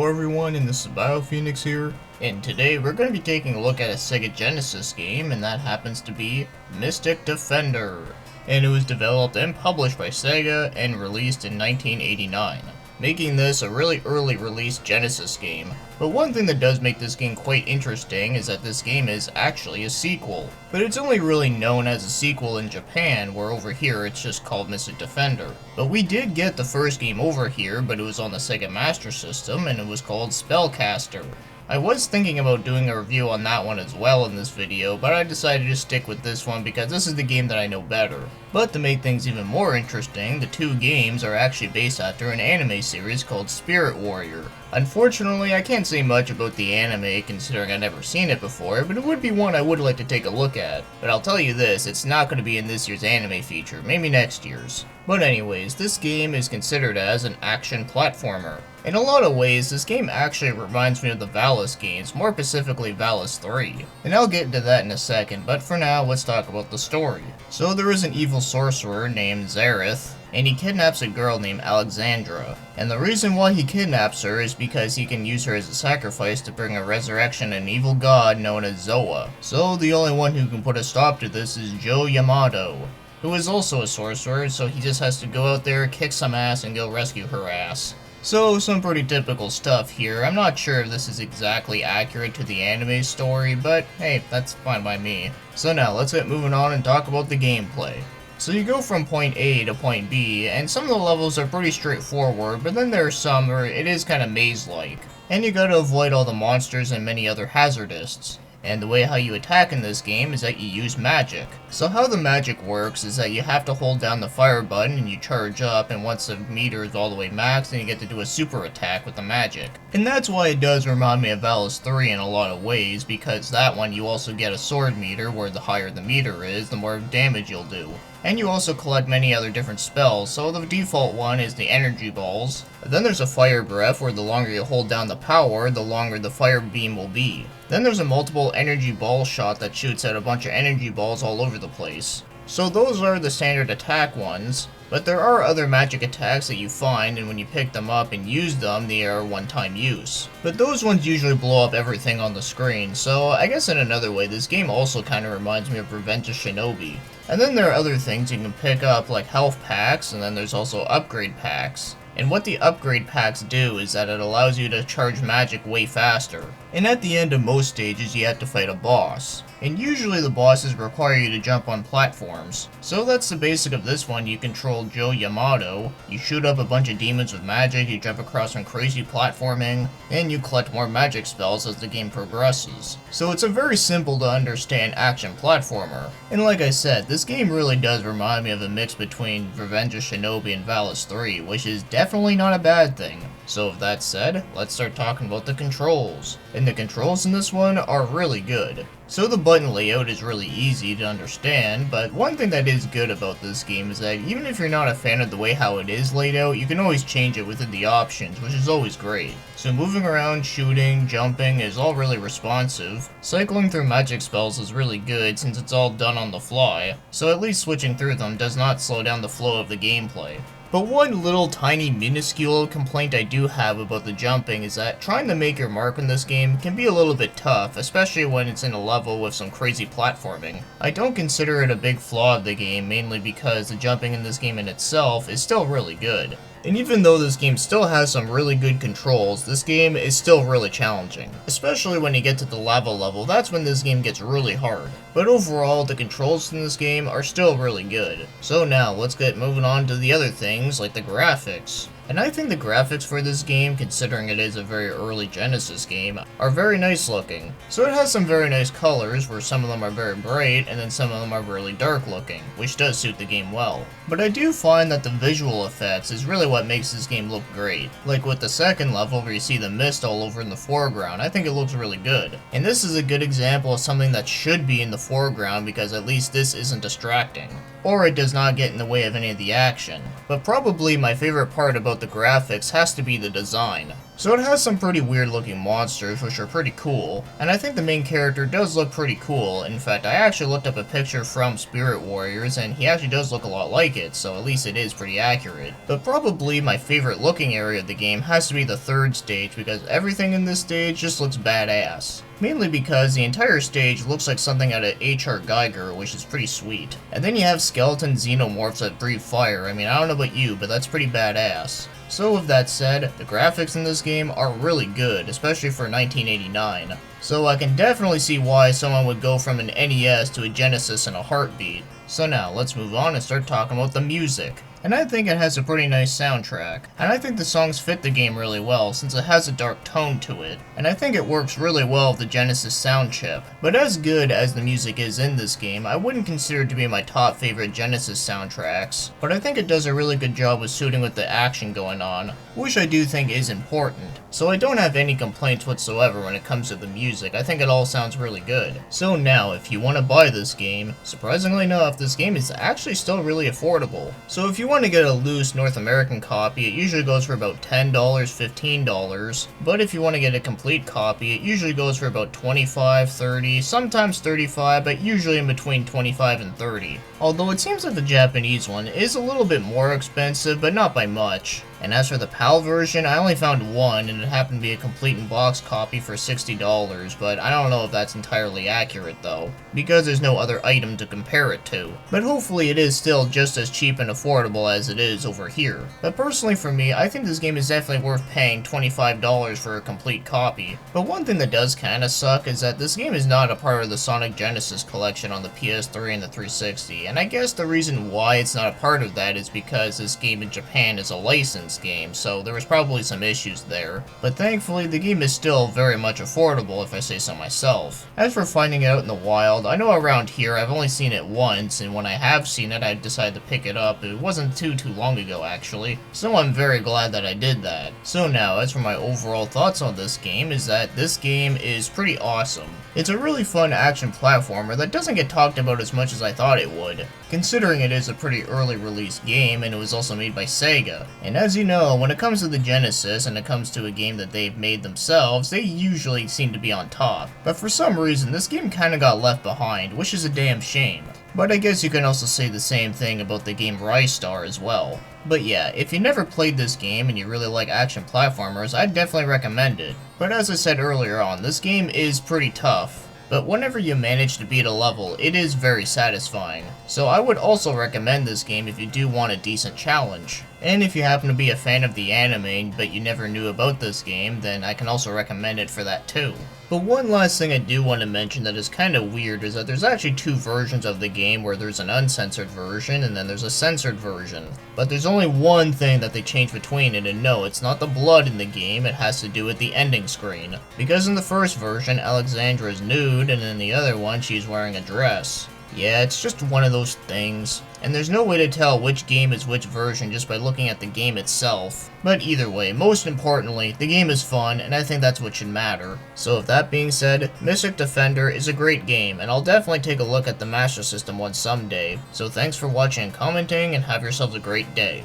Hello everyone, and this is BioPhoenix here, and today we're going to be taking a look at a Sega Genesis game, and that happens to be Mystic Defender. And it was developed and published by Sega and released in 1989, making this a really early release Genesis game. But one thing that does make this game quite interesting is that this game is actually a sequel. But it's only really known as a sequel in Japan, where over here it's just called Mystic Defender. But we did get the first game over here, but it was on the Sega Master System, and it was called Spellcaster. I was thinking about doing a review on that one as well in this video, but I decided to stick with this one because this is the game that I know better. But to make things even more interesting, the two games are actually based after an anime series called Spirit Warrior. Unfortunately, I can't say much about the anime considering I've never seen it before, but it would be one I would like to take a look at. But I'll tell you this, it's not going to be in this year's anime feature, maybe next year's. But anyways, this game is considered as an action platformer. In a lot of ways, this game actually reminds me of the Valis games, more specifically Valis 3. And I'll get into that in a second, but for now, let's talk about the story. So there is an evil sorcerer named Zareth, and he kidnaps a girl named Alexandra. And the reason why he kidnaps her is because he can use her as a sacrifice to bring a resurrection an evil god known as Zoa. So the only one who can put a stop to this is Joe Yamato, who is also a sorcerer, so he just has to go out there, kick some ass, and go rescue her ass. So, some pretty typical stuff here. I'm not sure if this is exactly accurate to the anime story, but hey, that's fine by me. So now, let's get moving on and talk about the gameplay. So you go from point A to point B, and some of the levels are pretty straightforward, but then there are some where it is kind of maze-like. And you gotta avoid all the monsters and many other hazardists. And the way how you attack in this game is that you use magic. So how the magic works is that you have to hold down the fire button and you charge up, and once the meter is all the way maxed, then you get to do a super attack with the magic. And that's why it does remind me of Valis 3 in a lot of ways, because that one you also get a sword meter where the higher the meter is, the more damage you'll do. And you also collect many other different spells, so the default one is the energy balls. Then there's a fire breath where the longer you hold down the power, the longer the fire beam will be. Then there's a multiple energy ball shot that shoots out a bunch of energy balls all over the place. So those are the standard attack ones, but there are other magic attacks that you find, and when you pick them up and use them, they are one-time use. But those ones usually blow up everything on the screen, so I guess in another way, this game also kind of reminds me of Revenge of Shinobi. And then there are other things you can pick up like health packs, and then there's also upgrade packs. And what the upgrade packs do is that it allows you to charge magic way faster. And at the end of most stages you have to fight a boss. And usually the bosses require you to jump on platforms. So that's the basic of this one. You control Joe Yamato, you shoot up a bunch of demons with magic, you jump across some crazy platforming, and you collect more magic spells as the game progresses. So it's a very simple to understand action platformer. And like I said, this game really does remind me of a mix between Revenge of Shinobi and Valis 3, which is definitely not a bad thing. So with that said, let's start talking about the controls. And the controls in this one are really good. So the button layout is really easy to understand, but one thing that is good about this game is that even if you're not a fan of the way how it is laid out, you can always change it within the options, which is always great. So moving around, shooting, jumping is all really responsive. Cycling through magic spells is really good since it's all done on the fly, so at least switching through them does not slow down the flow of the gameplay. But one little tiny minuscule complaint I do have about the jumping is that trying to make your mark in this game can be a little bit tough, especially when it's in a level with some crazy platforming. I don't consider it a big flaw of the game, mainly because the jumping in this game in itself is still really good. And even though this game still has some really good controls, this game is still really challenging. Especially when you get to the lava level, that's when this game gets really hard. But overall, the controls in this game are still really good. So now, let's get moving on to the other things, like the graphics. And I think the graphics for this game, considering it is a very early Genesis game, are very nice looking. So it has some very nice colors, where some of them are very bright, and then some of them are really dark looking, which does suit the game well. But I do find that the visual effects is really what makes this game look great. Like with the second level where you see the mist all over in the foreground, I think it looks really good. And this is a good example of something that should be in the foreground because at least this isn't distracting. Or it does not get in the way of any of the action. But probably my favorite part about the graphics has to be the design. So it has some pretty weird looking monsters, which are pretty cool, and I think the main character does look pretty cool. In fact, I actually looked up a picture from Spirit Warriors, and he actually does look a lot like it, so at least it is pretty accurate. But probably my favorite looking area of the game has to be the third stage, because everything in this stage just looks badass. Mainly because the entire stage looks like something out of H.R. Geiger, which is pretty sweet. And then you have skeleton xenomorphs that breathe fire. I mean, I don't know about you, but that's pretty badass. So with that said, the graphics in this game are really good, especially for 1989. So I can definitely see why someone would go from an NES to a Genesis in a heartbeat. So now, let's move on and start talking about the music. And I think it has a pretty nice soundtrack. And I think the songs fit the game really well since it has a dark tone to it. And I think it works really well with the Genesis sound chip. But as good as the music is in this game, I wouldn't consider it to be my top favorite Genesis soundtracks. But I think it does a really good job with suiting with the action going on, which I do think is important. So I don't have any complaints whatsoever when it comes to the music. I think it all sounds really good. So now, if you want to buy this game, surprisingly enough, this game is actually still really affordable. So if you want to get a loose North American copy, it usually goes for about $10, $15, but if you want to get a complete copy, it usually goes for about $25, $30, sometimes $35, but usually in between $25 and $30. Although it seems like the Japanese one is a little bit more expensive, but not by much. And as for the PAL version, I only found one, and it happened to be a complete in-box copy for $60, but I don't know if that's entirely accurate though, because there's no other item to compare it to. But hopefully it is still just as cheap and affordable as it is over here. But personally for me, I think this game is definitely worth paying $25 for a complete copy. But one thing that does kinda suck is that this game is not a part of the Sonic Genesis collection on the PS3 and the 360, and I guess the reason why it's not a part of that is because this game in Japan is a licensed game, so there was probably some issues there. But thankfully, the game is still very much affordable if I say so myself. As for finding it out in the wild, I know around here I've only seen it once, and when I have seen it, I decided to pick it up. It wasn't too long ago actually, so I'm very glad that I did that. So now, as for my overall thoughts on this game, is that this game is pretty awesome. It's a really fun action platformer that doesn't get talked about as much as I thought it would, considering it is a pretty early release game and it was also made by Sega. And as you know, when it comes to the Genesis and it comes to a game that they've made themselves, they usually seem to be on top. But for some reason, this game kinda got left behind, which is a damn shame. But I guess you can also say the same thing about the game Rise Star as well. But yeah, if you never played this game and you really like action platformers, I'd definitely recommend it. But as I said earlier on, this game is pretty tough. But whenever you manage to beat a level, it is very satisfying. So I would also recommend this game if you do want a decent challenge. And if you happen to be a fan of the anime but you never knew about this game, then I can also recommend it for that too. But one last thing I do want to mention that is kind of weird is that there's actually two versions of the game, where there's an uncensored version and then there's a censored version. But there's only one thing that they change between it, and no, it's not the blood in the game, it has to do with the ending screen. Because in the first version, Alexandra is nude, and in the other one, she's wearing a dress. Yeah, it's just one of those things. And there's no way to tell which game is which version just by looking at the game itself. But either way, most importantly, the game is fun, and I think that's what should matter. So with that being said, Mystic Defender is a great game, and I'll definitely take a look at the Master System one someday. So thanks for watching and commenting, and have yourselves a great day.